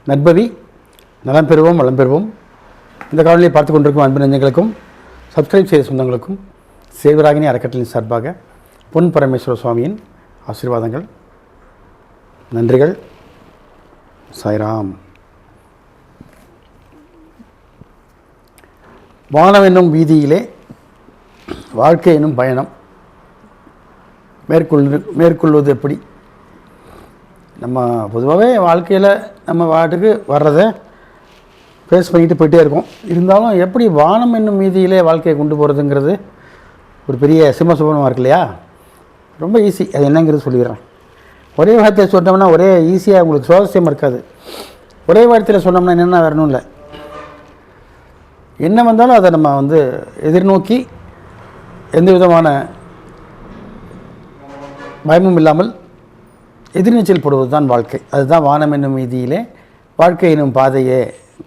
நட்பவி நலம் பெறுவோம் வளம் பெறுவோம். இந்த காணொலியை பார்த்து கொண்டிருக்கும் அன்பு நெஞ்சங்களுக்கும் சப்ஸ்கிரைப் செய்த சொந்தங்களுக்கும் சேவராகினி அறக்கட்டளையின் சார்பாக பொன் பரமேஸ்வர சுவாமியின் ஆசீர்வாதங்கள், நன்றிகள். சாய்ராம். வானம் என்னும் வீதியிலே வாழ்க்கை என்னும் பயணம் மேற்கொள்வது எப்படி? நம்ம பொதுவாகவே வாழ்க்கையில் நம்ம வாட்டுக்கு வர்றதை ஃபேஸ் பண்ணிட்டு போயிட்டே இருக்கோம். இருந்தாலும் எப்படி வானம் என்னும் வீதியிலே வாழ்க்கையை கொண்டு போகிறதுங்கிறது ஒரு பெரிய சிம்மசுபனமாக இருக்கு இல்லையா? ரொம்ப ஈஸி. அது என்னங்கிறது சொல்லிடுறேன். ஒரே வார்த்தையை சொன்னோம்னா ஒரே ஈஸியாக உங்களுக்கு சுவாரஸ்யமாக இருக்காது. ஒரே வார்த்தையில் சொன்னோம்னா என்னென்ன வரணும் இல்லை, என்ன வந்தாலும் அதை நம்ம எதிர்நோக்கி எந்த விதமான பயமும் இல்லாமல் எதிர்நீச்சல் போடுவது தான் வாழ்க்கை. அதுதான் வானம் என்னும் வீதியிலே வாழ்க்கை என்னும்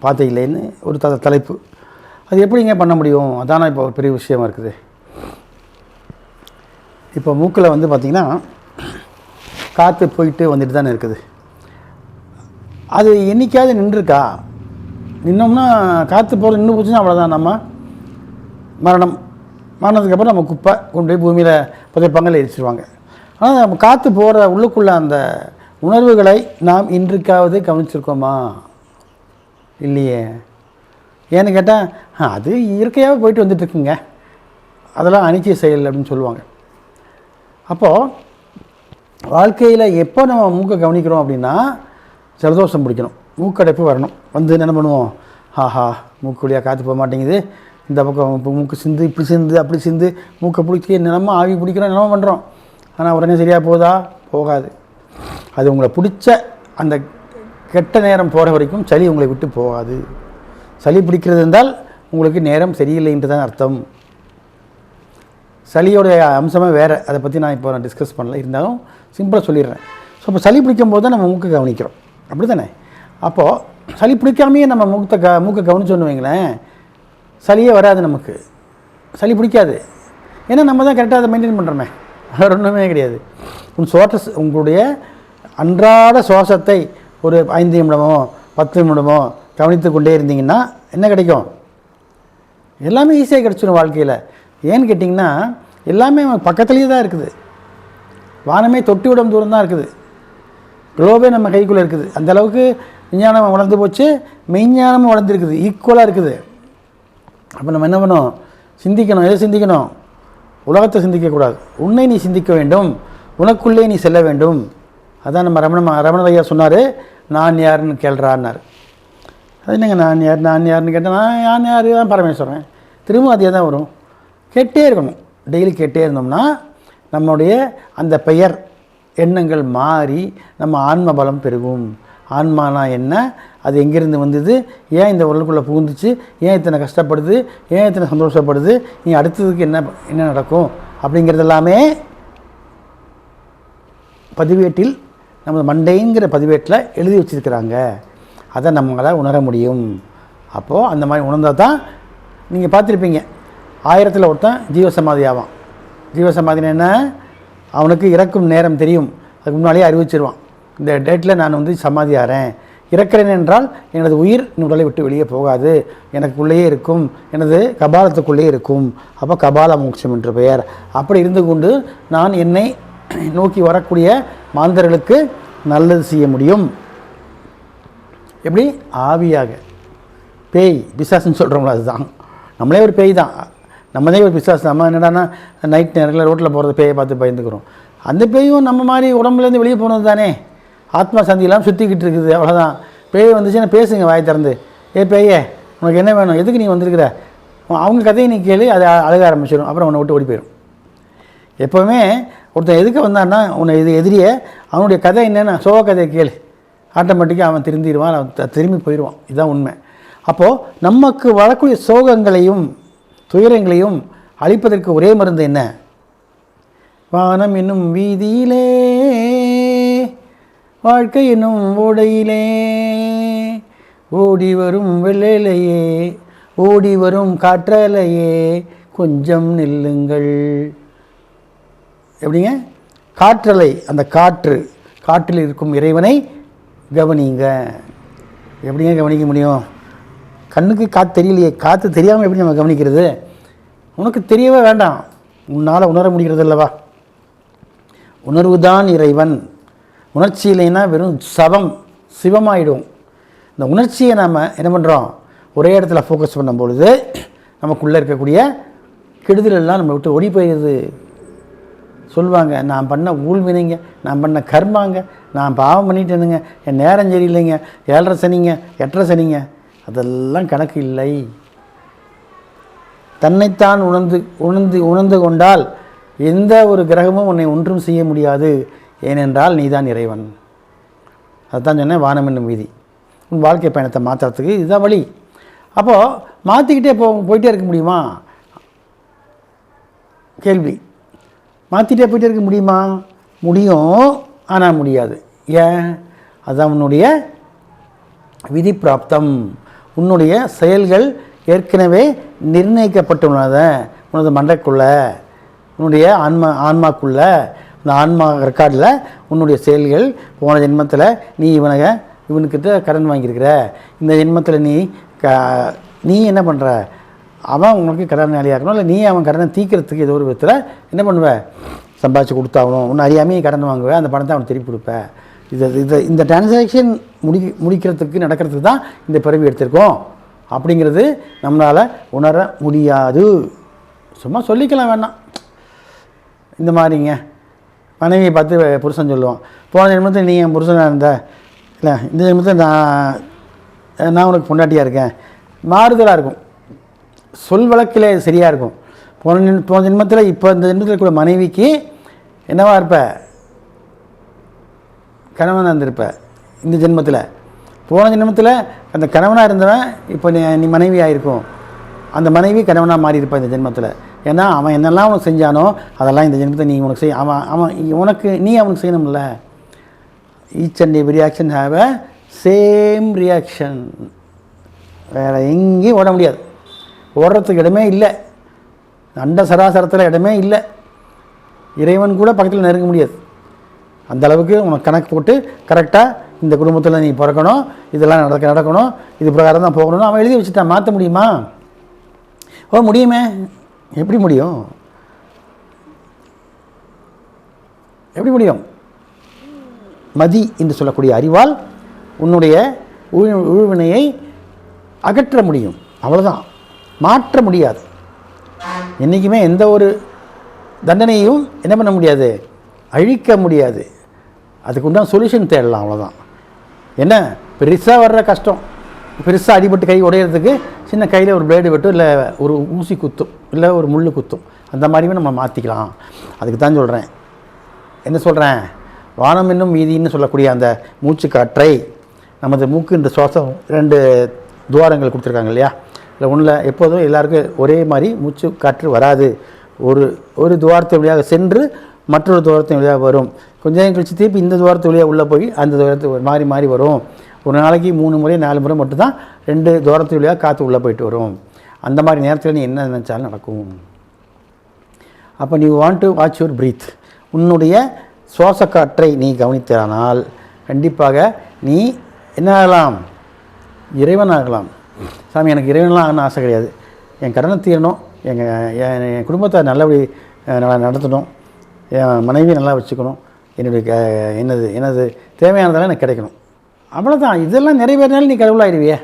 பாதையிலேன்னு ஒரு தலைப்பு. அது எப்படிங்க பண்ண முடியும்? அதான இப்போ ஒரு பெரிய விஷயமா இருக்குது. இப்போ மூக்கில் பார்த்திங்கன்னா காற்று போயிட்டு வந்துட்டு தானே இருக்குது. அது என்றைக்காவது நின்றுருக்கா? நின்னோம்னா காற்று போகிறது நின்று போச்சுன்னா அவ்வளோதான், நம்ம மரணத்துக்கப்புறம் நம்ம குப்பை கொண்டு போய் பூமியில் புதைப்பாங்கல எரிச்சிருவாங்க. ஆனால் நம்ம காற்று போகிற உள்ளுக்குள்ள அந்த உணர்வுகளை நாம் இன்றைக்காவது கவனிச்சிருக்கோமா? இல்லையே. ஏன்னு கேட்டால் அது இயற்கையாகவே போயிட்டு வந்துட்டுருக்குங்க, அதெல்லாம் அனிச்சை செயல் அப்படின்னு சொல்லுவாங்க. அப்போது வாழ்க்கையில் எப்போ நம்ம மூக்கை கவனிக்கிறோம் அப்படின்னா ஜலதோஷம் பிடிக்கணும், மூக்கடைப்பு வரணும். என்ன பண்ணுவோம்? ஆஹா மூக்கு வழியாக காற்று போக மாட்டேங்குது, இந்த பக்கம் இப்போ மூக்கு சிந்து இப்படி சிந்து அப்படி சிந்து மூக்கை பிடிச்சி என்னமோ ஆவி பிடிக்கிறோம், என்னமோ பண்ணுறோம். ஆனால் உடனே சரியாக போகுதா? போகாது. அது உங்களை பிடிச்ச அந்த கெட்ட நேரம் போகிற வரைக்கும் சளி உங்களை விட்டு போகாது. சளி பிடிக்கிறது இருந்தால் உங்களுக்கு நேரம் சரியில்லைன்ட்டு தான் அர்த்தம். சளியோடைய அம்சமே வேறு, அதை பற்றி நான் இப்போ டிஸ்கஸ் பண்ணல. இருந்தாலும் சிம்பிளாக சொல்லிடுறேன். ஸோ இப்போ சளி பிடிக்கும் போது தான் நம்ம மூக்கை கவனிக்கிறோம், அப்படி தானே? அப்போது சளி பிடிக்காமையே நம்ம மூக்கை கவனிச்சோன்னு வைங்களேன், சளியே வராது, நமக்கு சளி பிடிக்காது. ஏன்னா நம்ம தான் கரெக்டாக அதை மெயின்டைன் பண்ணுறோமே, வேறு ஒன்றுமே கிடையாது. உங்களுடைய அன்றாட சுவாசத்தை ஒரு 5 நிமிடமோ 10 நிமிடமோ கவனித்து கொண்டே இருந்தீங்கன்னா என்ன கிடைக்கும்? எல்லாமே ஈஸியாக கிடச்சிடும் வாழ்க்கையில். ஏன்னு கேட்டிங்கன்னா எல்லாமே பக்கத்துலேயே தான் இருக்குது. வானமே தொட்டி விடும் தூரம் தான் இருக்குது. குளோபே நம்ம கைக்குள்ளே இருக்குது. அந்தளவுக்கு விஞ்ஞானம் வளர்ந்து போச்சு, மெய்ஞானமும் வளர்ந்துருக்குது, ஈக்குவலாக இருக்குது. அப்போ நம்ம என்ன பண்ணோம்? சிந்திக்கணும். எதை சிந்திக்கணும்? உலகத்தை சிந்திக்கக்கூடாது, உன்னை நீ சிந்திக்க வேண்டும், உனக்குள்ளே நீ செல்ல வேண்டும். அதான் நம்ம ரமண ஐயா சொன்னார், நான் யாருன்னு கேள்றான்னார். அது என்னங்க நான் யாருன்னு கேட்டேன். நான் யார் தான் பரமேஸ்வரன். திரும்ப அதே தான் வரும். கேட்டே இருக்கணும், டெய்லி கேட்டே இருந்தோம்னா நம்முடைய அந்த பெயர் எண்ணங்கள் மாறி நம்ம ஆன்ம பலம் பெருகும். ஆன்மானா என்ன, அது எங்கேருந்து வந்தது, ஏன் இந்த உடலுக்குள்ளே புகுந்துச்சு, ஏன் இத்தனை கஷ்டப்படுது, ஏன் இத்தனை சந்தோஷப்படுது, நீ அடுத்ததுக்கு என்ன நடக்கும் அப்படிங்கிறது எல்லாமே பதிவேட்டில், நம்ம மண்டைங்கிற பதிவேட்டில் எழுதி வச்சுருக்கிறாங்க. அதை நம்மளால் உணர முடியும். அப்போது அந்த மாதிரி உணர்ந்தால் தான் நீங்கள் பார்த்துருப்பீங்க, 1000ல் ஒருத்தன் ஜீவசமாதி ஆவான். ஜீவசமாதினா என்ன? அவனுக்கு இறக்கும் நேரம் தெரியும், அதுக்கு முன்னாலேயே அறிவிச்சிருவான். இந்த டேட்டில் நான் சமாதி ஆகிறேன், இறக்கிறேன் என்றால் எனது உயிர் இந்த உடலை விட்டு வெளியே போகாது, எனக்குள்ளேயே இருக்கும், எனது கபாலத்துக்குள்ளேயே இருக்கும். அப்போ கபால மோட்சம் என்று பெயர். அப்படி இருந்து கொண்டு நான் என்னை நோக்கி வரக்கூடிய மாந்தர்களுக்கு நல்லது செய்ய முடியும். எப்படி? ஆவியாக. பேய் பிசாசுன்னு சொல்கிறோம்ல, அதுதான். நம்மளே ஒரு பேய் தான், நம்மளே ஒரு பிசாசு. நம்ம என்னடானா நைட் நேரங்களில் ரோட்டில் போகிறது பேயை பார்த்து பயந்துக்கிறோம். அந்த பேயும் நம்ம மாதிரி உடம்புலேருந்து வெளியே போனது தானே, ஆத்மா சந்தியெல்லாம் சுற்றிக்கிட்டு இருக்குது, அவ்வளோதான். பேய் வந்துச்சுன்னா பேசுங்க வாய் திறந்து, பேயே உனக்கு என்ன வேணும், எதுக்கு நீ வந்திருக்கிற, அவங்க கதையை நீ கேளு, அதை அழக ஆரம்பிச்சிடும். அப்புறம் உன்னை விட்டு ஓடி போயிடும். எப்போவுமே ஒருத்தன் எதுக்கு வந்தான்னா உன்னை எதிரியை அவனுடைய கதை என்னென்னா சோக கதையை கேளு, ஆட்டோமேட்டிக்காக அவன் திருந்திடுவான், அவன் திரும்பி போயிடுவான். இதுதான் உண்மை. அப்போது நமக்கு வரக்கூடிய சோகங்களையும் துயரங்களையும் அழிப்பதற்கு ஒரே மருந்து என்ன? வானம் என்னும் வீதியிலே வாழ்க்கை என்னும் ஓடையிலே ஓடி வரும் வெள்ளையிலேயே ஓடி வரும் காற்றலையே கொஞ்சம் நில்லுங்கள். எப்படிங்க? காற்றலை, அந்த காற்றில் இருக்கும் இறைவனை கவனிங்க. எப்படிங்க கவனிக்க முடியும்? கண்ணுக்கு காற்று தெரியலையே, காற்று தெரியாமல் எப்படி நம்ம கவனிக்கிறது? உனக்கு தெரியவே வேண்டாம், உன்னால் உணர முடிகிறது அல்லவா? உணர்வு தான் இறைவன். உணர்ச்சி இல்லைன்னா வெறும் சிவமாயிடும். இந்த உணர்ச்சியை நாம் என்ன பண்ணுறோம், ஒரே இடத்துல ஃபோக்கஸ் பண்ணும்பொழுது நமக்குள்ளே இருக்கக்கூடிய கெடுதலெல்லாம் நம்ம விட்டு ஓடி போயிடுது. சொல்லுவாங்க, நான் பண்ண ஊழ்வினைங்க, நான் பண்ண கர்மாங்க, நான் பாவம் பண்ணிட்டேனுங்க, என் நேரம் சரியில்லைங்க, 7:30 சனிங்க, 8:30 சனிங்க, அதெல்லாம் கணக்கு இல்லை. தன்னைத்தான் உணர்ந்து கொண்டால் எந்த ஒரு கிரகமும் உன்னை ஒன்றும் செய்ய முடியாது. ஏனென்றால் நீதான் இறைவன். அதுதான் சொன்னேன், வானம் என்னும் வீதி. உன் வாழ்க்கை பயணத்தை மாற்றுறதுக்கு இதுதான் வழி. அப்போது மாற்றிக்கிட்டே போயிட்டே இருக்க முடியுமா? கேள்வி. மாற்றிட்டே போயிட்டே இருக்க முடியுமா? முடியும், ஆனால் முடியாது. ஏன்? அதுதான் உன்னுடைய விதி பிராப்தம். உன்னுடைய செயல்கள் ஏற்கனவே நிர்ணயிக்கப்பட்டுள்ளத உனது மண்டைக்குள்ள, உன்னுடைய ஆன்மாக்குள்ள, இந்த ஆன்மா ரெக்கார்டில் உன்னுடைய செயல்கள் போன ஜென்மத்தில் நீ இவனுக்கிட்ட கடன் வாங்கியிருக்கிற, இந்த ஜென்மத்தில் நீ என்ன பண்ணுற, அவன் உனக்கு கடன் வேலையாக்கணும், இல்லை நீ அவன் கடனை தீர்க்கிறதுக்கு ஏதோ ஒரு விதத்தில் என்ன பண்ணுவேன், சம்பாதிச்சு கொடுத்தாகணும். ஒன்று அறியாமையே கடன் வாங்குவேன், அந்த பணத்தை அவன் திருப்பி கொடுப்பேன். இந்த டிரான்சாக்ஷன் முடிக்கிறதுக்கு நடக்கிறதுக்கு தான் இந்த பிறவி எடுத்திருக்கோம் அப்படிங்கிறது நம்மளால் உணர முடியாது. சும்மா சொல்லிக்கலாம் வேணாம். இந்த மாதிரிங்க மனைவியை பார்த்து புருஷன் சொல்லுவான், போன ஜென்மத்தில் நீ என் புருஷனாக இருந்த, இல்லை இந்த ஜென்மத்தில் நான் உனக்கு பொண்டாட்டியாக இருக்கேன். மாறுதலாக இருக்கும், சொல் வழக்கில் சரியாக இருக்கும். போன ஜென்மத்தில் இப்போ இந்த ஜென்மத்தில் கூட மனைவிக்கு என்னவா இருப்ப, கணவனாக இருந்திருப்ப. இந்த ஜென்மத்தில் போன ஜென்மத்தில் அந்த கணவனாக இருந்தவன் இப்போ நீ மனைவியாக இருக்கும், அந்த மனைவி கணவனாக மாறி இருப்பான் இந்த ஜென்மத்தில். ஏன்னா அவன் என்னெல்லாம் உனக்கு செஞ்சானோ அதெல்லாம் இந்த ஜென்மத்தை நீ உனக்கு செய்ய, நீ அவனுக்கு செய்யணும்ல. Each and every reaction have a same reaction. வேறு எங்கேயும் ஓட முடியாது, ஓடுறதுக்கு இடமே இல்லை. அண்ட சராசரத்தில் இடமே இல்லை. இறைவன் கூட பக்கத்தில் நெருங்க முடியாது. அந்த அளவுக்கு உனக்கு கணக்கு போட்டு கரெக்டாக இந்த குடும்பத்தில் நீ பிறக்கணும், இதெல்லாம் நடக்கணும், இது பிரகாரம் தான் போகணும்னு அவன் எழுதி வச்சுட்டான். மாற்ற முடியுமா? முடியுமே. எப்படி முடியும்? எப்படி முடியும்? மதி என்று சொல்லக்கூடிய அறிவால் உன்னுடைய ஊழ்வினையை அகற்ற முடியும், அவ்வளோதான். மாற்ற முடியாது. என்றைக்குமே எந்த ஒரு தண்டனையும் என்ன பண்ண முடியாது, அழிக்க முடியாது. அதுக்கு உண்டான சொல்யூஷன் தேடலாம், அவ்வளோதான். என்ன பெருசாக வர்ற கஷ்டம், பெருசாக அடிபட்டு கை உடையிறதுக்கு சின்ன கையில் ஒரு பிளேடு வெட்டும், இல்லை ஒரு ஊசி குத்தும், இல்லை ஒரு முள் குத்தும். அந்த மாதிரியும் நம்ம மாற்றிக்கலாம். அதுக்கு தான் சொல்கிறேன். என்ன சொல்கிறேன், வானம் என்னும் வீதின்னு சொல்லக்கூடிய அந்த மூச்சு காற்றை நமது மூக்கு இந்த சுவாசம் 2 துவாரங்கள் கொடுத்துருக்காங்க இல்லையா, இல்லை ஒன்றில் எப்போதும் எல்லாருக்கும் ஒரே மாதிரி மூச்சு காற்று வராது. ஒரு துவாரத்தை வழியாக சென்று மற்றொரு துவாரத்தின் வழியாக வரும். கொஞ்சம் நேரம் கழிச்சு திருப்பி இந்த துவாரத்து வழியாக உள்ளே போய் அந்த துவாரத்து மாறி வரும். ஒரு நாளைக்கு 3 முறை 4 முறை மட்டும்தான் 2 துவாரத்து வழியாக காற்று உள்ளே போயிட்டு வரும். அந்த மாதிரி நேரத்தில் நீ என்ன நினச்சாலும் நடக்கும். அப்போ நீ want to watch your breath. உன்னுடைய சுவாச காற்றை நீ கவனித்தானால் கண்டிப்பாக நீ என்ன ஆகலாம், இறைவனாகலாம். சாமி எனக்கு இறைவனெலாம் ஆகணும்னு ஆசை கிடையாது, என் கடனை தீரணும், என் குடும்பத்தை நல்லபடி நடத்தணும், என் மனைவியை நல்லா வச்சுக்கணும், என்னுடைய எனது தேவையானதெல்லாம் எனக்கு கிடைக்கணும், அவ்வளோதான். இதெல்லாம் நிறைவேறினாலும் நீ கடவுளாகிடுவியே.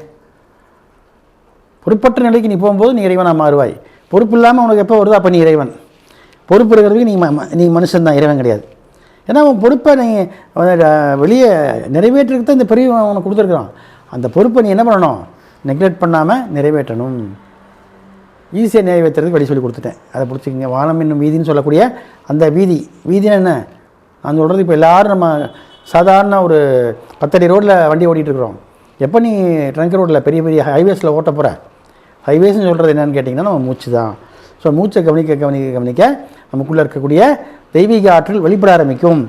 பொறுப்பற்ற நிலைக்கு நீ போகும்போது நீ இறைவனாக மாறுவாய். பொறுப்பு இல்லாமல் உனக்கு எப்போ வருதோ அப்போ நீ இறைவன். பொறுப்பு இருக்கிறதுக்கு நீ மனுஷன்தான், இறைவன் கிடையாது. ஏன்னா அவன் பொறுப்பை நீ வெளியே நிறைவேற்றுறதுக்கு தான் இந்த பெரிய அவனை கொடுத்துருக்குறான். அந்த பொறுப்பை நீ என்ன பண்ணணும், நெக்லெக்ட் பண்ணாமல் நிறைவேற்றணும். ஈஸியாக நிறைவேற்றுறதுக்கு வழி சொல்லி கொடுத்துட்டேன், அதை பிடிச்சிக்கிங்க. வானம் என்னும் வீதின்னு சொல்லக்கூடிய அந்த வீதின்னு என்ன நான் சொல்கிறது, இப்போ எல்லோரும் நம்ம சாதாரண ஒரு 10 அடி ரோட்டில் வண்டி ஓட்டிகிட்ருக்குறோம். எப்போ நீ ட்ரங்க் ரோட்டில் பெரிய ஹைவேஸில் ஓட்ட போகிற, ஹைவேஸ்ன்னு சொல்கிறது என்னென்னு கேட்டிங்கன்னா நம்ம மூச்சு தான். ஸோ மூச்சை கவனிக்க நமக்குள்ளே இருக்கக்கூடிய தெய்வீக ஆற்றல் வெளிப்பட ஆரம்பிக்கும்.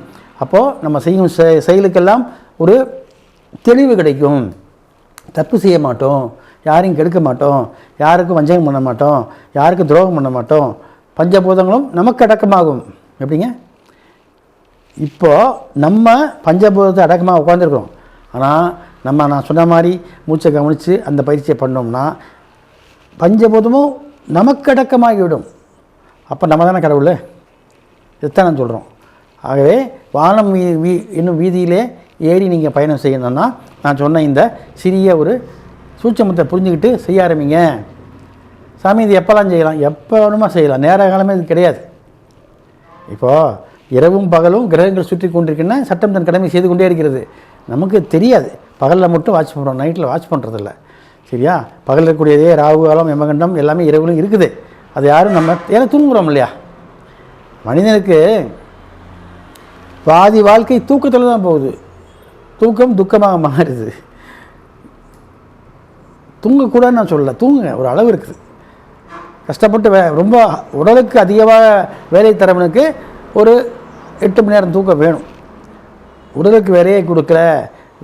அப்போது நம்ம செய்யும் செயலுக்கெல்லாம் ஒரு தெளிவு கிடைக்கும். தப்பு செய்ய மாட்டோம், யாரையும் கெடுக்க மாட்டோம், யாருக்கும் வஞ்சகம் பண்ண மாட்டோம், யாருக்கும் துரோகம் பண்ண மாட்டோம். பஞ்சபூதங்களும் நமக்கு அடக்கமாகும். எப்படிங்க, இப்போது நம்ம பஞ்சபூதத்தை அடக்கமாக உட்காந்துருக்குறோம், ஆனால் நான் சொன்ன மாதிரி மூச்சை கவனித்து அந்த பயிற்சியை பண்ணோம்னா பஞ்சபூதமும் நமக்கு அடக்கமாகிவிடும். அப்போ நம்ம தானே கடவுள், இதுதான் நான் சொல்கிறோம். ஆகவே வானம் இன்னும் வீதியிலே ஏறி நீங்கள் பயணம் செய்யணும்னா நான் சொன்ன இந்த சிறிய ஒரு சூட்சமத்தை புரிஞ்சுக்கிட்டு செய்ய ஆரம்பிங்க. சாமி இது எப்போலாம் செய்யலாம், எப்போ வேணுமா செய்யலாம், நேர காலமே இது கிடையாது. இப்போது இரவும் பகலும் கிரகங்கள் சுற்றி கொண்டிருக்குன்னா சட்டம் தன் கடமை செய்து கொண்டே இருக்கிறது. நமக்கு தெரியாது, பகலில் மட்டும் வாட்ச் பண்ணுறோம், நைட்டில் வாட்ச் பண்ணுறதில்ல. சரியா? பகலில் இருக்கக்கூடியதே ராகு காலம் யமகண்டம் எல்லாமே இரவுலும் இருக்குது. அது யாரும் நம்ம ஏன்னா தூங்குகிறோம் இல்லையா? மனிதனுக்கு பாதி வாழ்க்கை தூக்கத்தில் தான் போகுது. தூக்கம் துக்கமாக மாறுது. தூங்கக்கூடாதுன்னு நான் சொல்லலை, தூங்குங்க, ஒரு அளவு இருக்குது. கஷ்டப்பட்டு ரொம்ப உடலுக்கு அதிகமாக வேலை தரவனுக்கு ஒரு 8 மணி நேரம் தூக்கம் வேணும். உடலுக்கு வேலையை கொடுக்கல,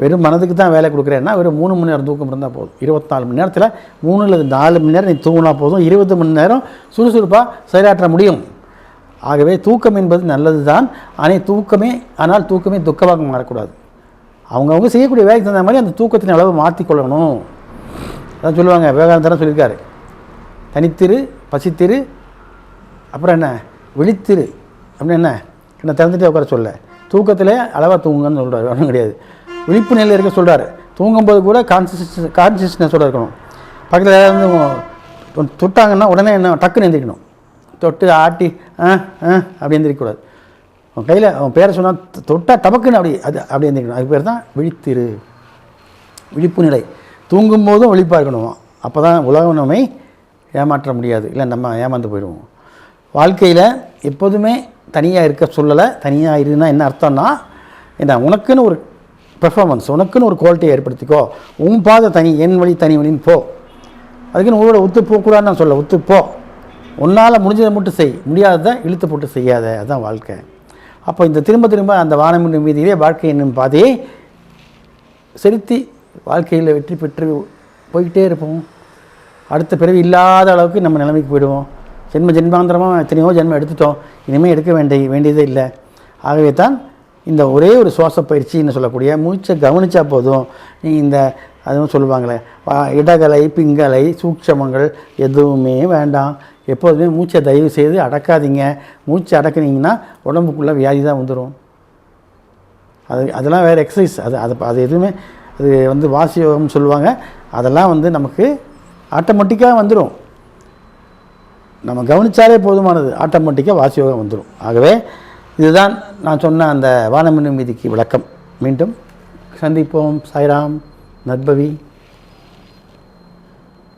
வெறும் மனதுக்கு தான் வேலை கொடுக்குறேன்னா வெறும் 3 மணி நேரம் தூக்கம் இருந்தால் போதும். 24 மணி நேரத்தில் 3 அல்லது 4 மணி நேரம் நீ தூங்கினா போதும். 20 மணி நேரம் சுறுசுறுப்பாக செயலாற்ற முடியும். ஆகவே தூக்கம் என்பது நல்லது தான். ஆனால் தூக்கமே துக்கமாக மாறக்கூடாது. அவங்கவுங்க செய்யக்கூடிய வேலைக்கு தகுந்த மாதிரி அந்த தூக்கத்தின் அளவு மாற்றிக்கொள்ளணும். அதான் சொல்லுவாங்க, விவேகானந்தர் சொல்லியிருக்காரு, தனித்திரு, பசித்திரு, அப்புறம் என்ன விழித்திரு அப்படின்னு என்ன திறந்துட்டே உட்கார சொல்ல. தூக்கத்தில் அளவாக தூங்குங்கன்னு சொல்கிறார், ஒன்றும் கிடையாது. விழிப்பு நிலையில் இருக்க சொல்கிறார். தூங்கும்போது கூட கான்சியஸ்னஸோடு இருக்கணும். பக்கத்தில் ஏதாவது தொட்டாங்கன்னா உடனே டக்குன்னு எந்திரிக்கணும். தொட்டு ஆட்டி அப்படி எந்திரிக்கக்கூடாது. அவன் கையில் அவன் பேரை சொன்னால் தொட்டால் டபக்குன்னு அப்படி எந்திரிக்கணும். அதுக்கு பேர் தான் விழித்திரு, விழிப்பு நிலை. தூங்கும்போதும் விழிப்பாக இருக்கணும். அப்போ தான் உலகம் நம்மை ஏமாற்ற முடியாது, இல்லை நம்ம ஏமாந்து போயிடுவோம். வாழ்க்கையில் எப்போதுமே தனியாக இருக்க சொல்லலை. தனியாக இருந்தால் என்ன அர்த்தம்னா, உனக்குன்னு ஒரு பெர்ஃபார்மன்ஸ், உனக்குன்னு ஒரு குவாலிட்டியை ஏற்படுத்திக்கோ. உன் பாதை தனி, என் வழி தனி வழின்னு போ. அதுக்குன்னு உங்களோட ஒத்து போகக்கூடாதுன்னு நான் சொல்ல. ஒத்து போ, உன்னால் முடிஞ்சதை மட்டும் செய், முடியாததை இழுத்து போட்டு செய்யாத. அதுதான் வாழ்க்கை. அப்போ இந்த திரும்ப அந்த வானம் என்னும் வீதியிலே வாழ்க்கை என்னும் பாதையை செலுத்தி வாழ்க்கையில் வெற்றி பெற்று போய்கிட்டே இருப்போம். அடுத்த பிறவி இல்லாத அளவுக்கு நம்ம நிலைமைக்கு போயிடுவோம். ஜென்மாந்திரமாக எத்தனையோ ஜென்மம் எடுத்துட்டோம், இனிமேல் எடுக்க வேண்டியதே இல்லை. ஆகவே தான் இந்த ஒரே ஒரு சுவாச பயிற்சின்னு சொல்லக்கூடிய மூச்சை கவனித்தா போதும். இந்த அதுவும் சொல்லுவாங்களே, இடகலை பிங்கலை சூட்சமங்கள் எதுவுமே வேண்டாம். எப்போதுமே மூச்சை தயவு செய்து அடக்காதீங்க. மூச்சை அடக்குனீங்கன்னா உடம்புக்குள்ளே வியாதி தான் வந்துடும். அதெல்லாம் வேறு எக்ஸசைஸ். அது எதுவுமே அது வாசி யோகம்னு சொல்லுவாங்க. அதெல்லாம் நமக்கு ஆட்டோமேட்டிக்காக வந்துடும். நம்ம கவனித்தாலே போதுமானது, ஆட்டோமேட்டிக்காக வாசி யோகம் வந்துடும். ஆகவே இதுதான் நான் சொன்ன அந்த வானம் என்னும் வீதிக்கு விளக்கம். மீண்டும் சந்திப்போம். சாய்ராம். நற்பவி.